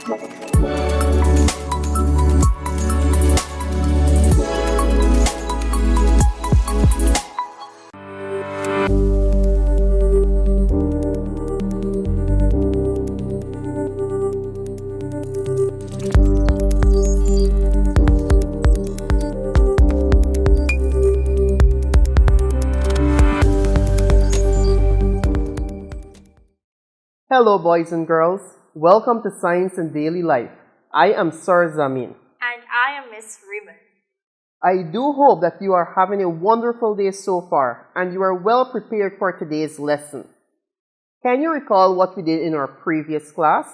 Hello, boys and girls. Welcome to Science and Daily Life. I am Sir Zamin. And I am Miss Ribbon. I do hope that you are having a wonderful day so far and you are well prepared for today's lesson. Can you recall what we did in our previous class?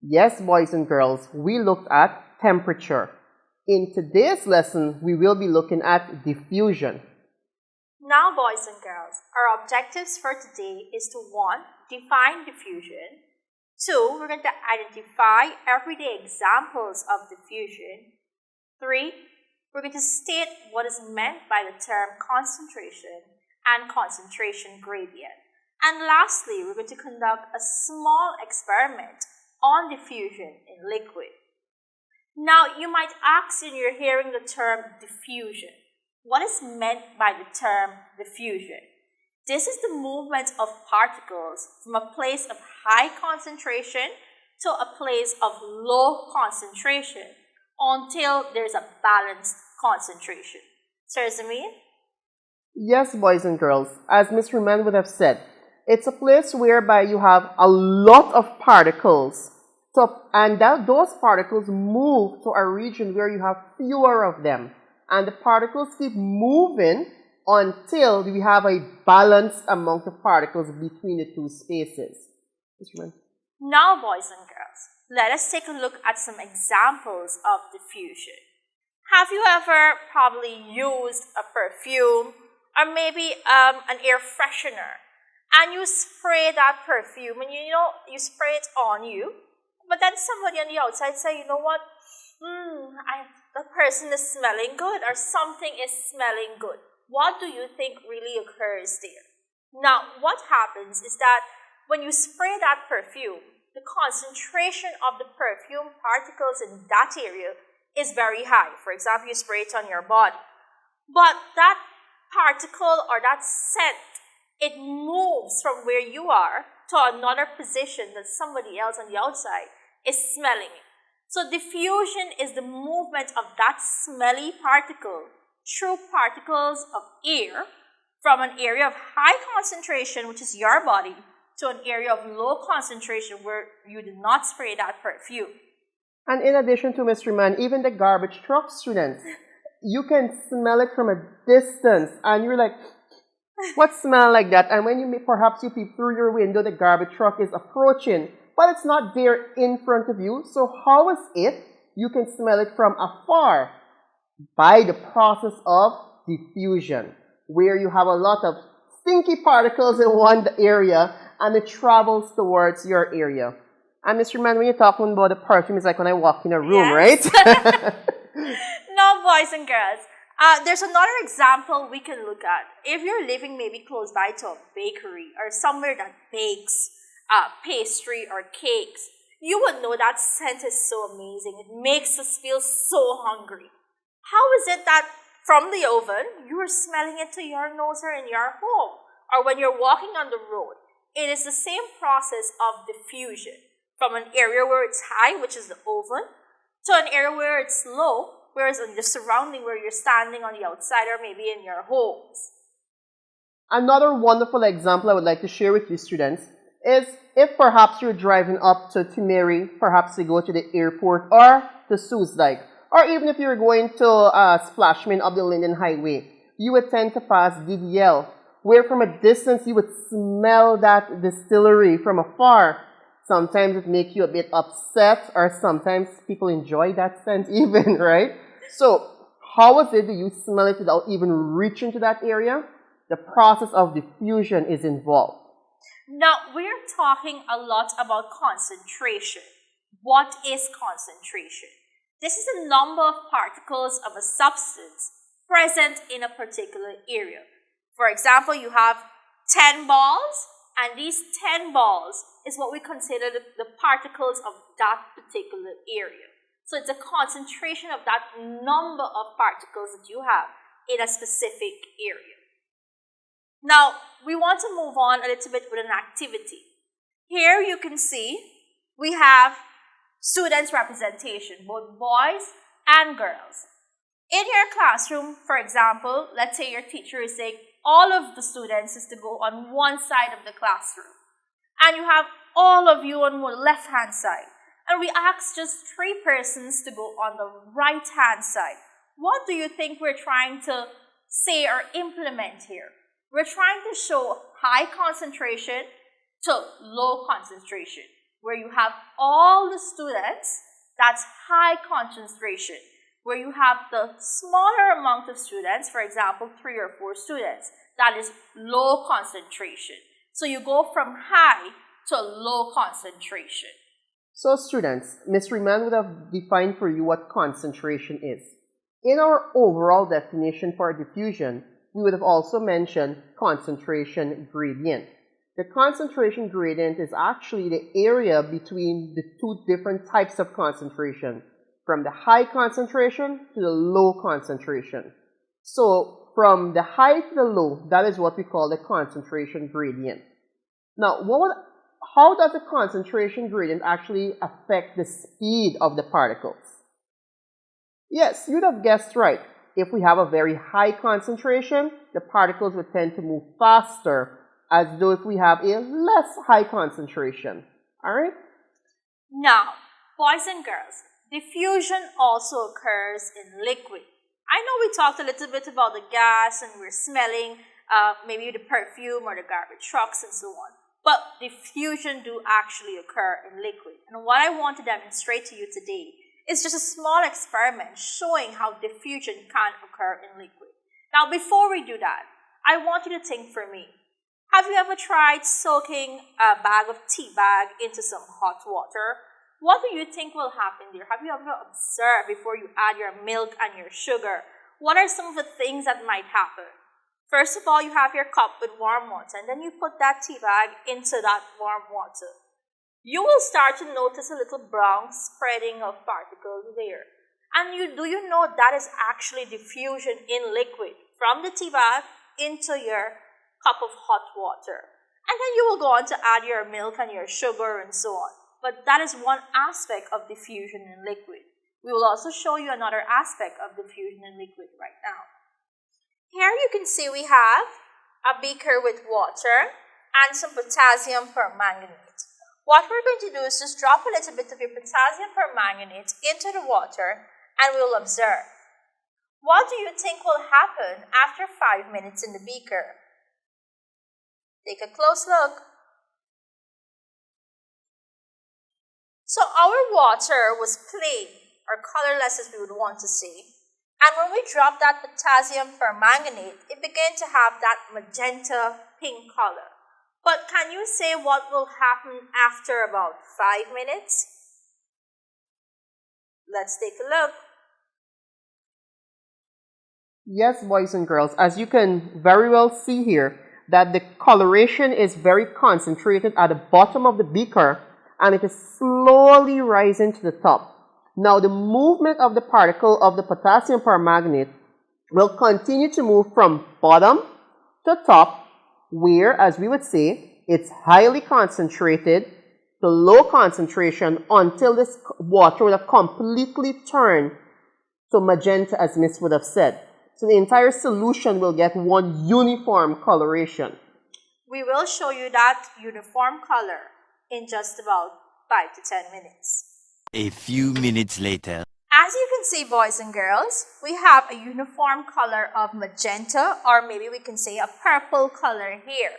Yes, boys and girls, we looked at temperature. In today's lesson, we will be looking at diffusion. Now, boys and girls, our objectives for today is to 1. Define diffusion. 2. We're going to identify everyday examples of diffusion. 3. We're going to state what is meant by the term concentration and concentration gradient. And lastly, we're going to conduct a small experiment on diffusion in liquid. Now, you might ask when you're hearing the term diffusion, what is meant by the term diffusion? This is the movement of particles from a place of high concentration to a place of low concentration until there's a balanced concentration. Sir Zamin? Yes, boys and girls, as Ms. Ruman would have said, it's a place whereby you have a lot of particles, and those particles move to a region where you have fewer of them. And the particles keep moving until we have a balanced amount of particles between the two spaces. Now, boys and girls, let us take a look at some examples of diffusion. Have you ever probably used a perfume or maybe an air freshener, and you spray that perfume and you spray it on you, but then somebody on the outside say, you know what, the person is smelling good or something is smelling good. What do you think really occurs there? Now, what happens is that when you spray that perfume, the concentration of the perfume particles in that area is very high. For example, you spray it on your body. But that particle or that scent, it moves from where you are to another position that somebody else on the outside is smelling it. So diffusion is the movement of that smelly particle through particles of air from an area of high concentration, which is your body, to an area of low concentration where you did not spray that perfume. And in addition to Mr. Man, even the garbage truck students, you can smell it from a distance and you're like, what smell like that? And when perhaps you peep through your window, the garbage truck is approaching, but it's not there in front of you. So how is it you can smell it from afar? By the process of diffusion, where you have a lot of stinky particles in one area and it travels towards your area. And Mr. Man, when you're talking about the perfume, it's like when I walk in a room, yes. Right? Now, boys and girls, there's another example we can look at. If you're living maybe close by to a bakery or somewhere that bakes pastry or cakes, you would know that scent is so amazing. It makes us feel so hungry. How is it that from the oven, you are smelling it to your nose or in your home? Or when you're walking on the road, it is the same process of diffusion. From an area where it's high, which is the oven, to an area where it's low, whereas in the surrounding where you're standing on the outside or maybe in your homes. Another wonderful example I would like to share with you students is if perhaps you're driving up to Timeri, perhaps to go to the airport or to Soesdijk, or even if you're going to Splashman up the Linden Highway, you would tend to pass DDL, where from a distance you would smell that distillery from afar. Sometimes it makes you a bit upset, or sometimes people enjoy that scent even, right? So how is it that you smell it without even reaching to that area? The process of diffusion is involved. Now, we're talking a lot about concentration. What is concentration? This is the number of particles of a substance present in a particular area. For example, you have 10 balls And these 10 balls is what we consider the particles of that particular area. So it's a concentration of that number of particles that you have in a specific area. Now, we want to move on a little bit with an activity. Here you can see we have students' representation, both boys and girls. In your classroom, for example, let's say your teacher is saying all of the students is to go on one side of the classroom. And you have all of you on the left-hand side. And we ask just 3 persons to go on the right-hand side. What do you think we're trying to say or implement here? We're trying to show high concentration to low concentration, where you have all the students, that's high concentration. Where you have the smaller amount of students, for example, 3 or 4 students, that is low concentration. So you go from high to low concentration. So students, Ms. Riemann would have defined for you what concentration is. In our overall definition for diffusion, we would have also mentioned concentration gradient. The concentration gradient is actually the area between the 2 different types of concentration, from the high concentration to the low concentration. So from the high to the low, that is what we call the concentration gradient. Now, how does the concentration gradient actually affect the speed of the particles? Yes, you'd have guessed right. If we have a very high concentration, the particles would tend to move faster, as though if we have a less high concentration. Alright? Now, boys and girls, diffusion also occurs in liquid. I know we talked a little bit about the gas and we're smelling maybe the perfume or the garbage trucks and so on. But diffusion do actually occur in liquid. And what I want to demonstrate to you today is just a small experiment showing how diffusion can occur in liquid. Now, before we do that, I want you to think for me. Have you ever tried soaking a bag of tea bag into some hot water? What do you think will happen there? Have you ever observed before you add your milk and your sugar? What are some of the things that might happen? First of all, you have your cup with warm water, and then you put that tea bag into that warm water. You will start to notice a little brown spreading of particles there. And do you know that is actually diffusion in liquid from the tea bag into your cup of hot water. And then you will go on to add your milk and your sugar and so on. But that is one aspect of diffusion in liquid. We will also show you another aspect of diffusion in liquid right now. Here you can see we have a beaker with water and some potassium permanganate. What we're going to do is just drop a little bit of your potassium permanganate into the water and we'll observe. What do you think will happen after 5 minutes in the beaker? Take a close look. So our water was plain or colorless as we would want to say. And when we dropped that potassium permanganate, it began to have that magenta pink color. But can you say what will happen after about 5 minutes? Let's take a look. Yes, boys and girls, as you can very well see here, that the coloration is very concentrated at the bottom of the beaker and it is slowly rising to the top. Now, the movement of the particle of the potassium permanganate will continue to move from bottom to top, where, as we would say, it's highly concentrated to low concentration until this water will have completely turned to magenta, as Miss would have said. So the entire solution will get one uniform coloration. We will show you that uniform color in just about 5 to 10 minutes. A few minutes later. As you can see, boys and girls, we have a uniform color of magenta, or maybe we can say a purple color here.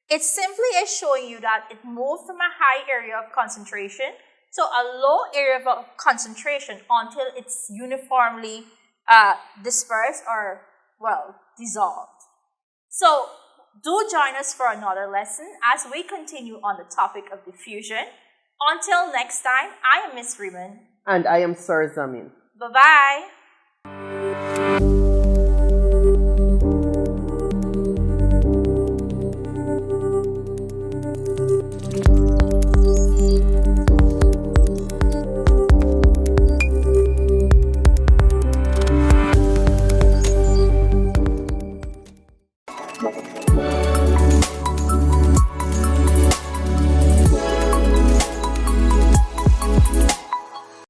It simply is showing you that it moved from a high area of concentration to a low area of concentration until it's uniformly dispersed or, well, dissolved. So, do join us for another lesson as we continue on the topic of diffusion. Until next time, I am Miss Riemann. And I am Sir Zamin. Bye-bye.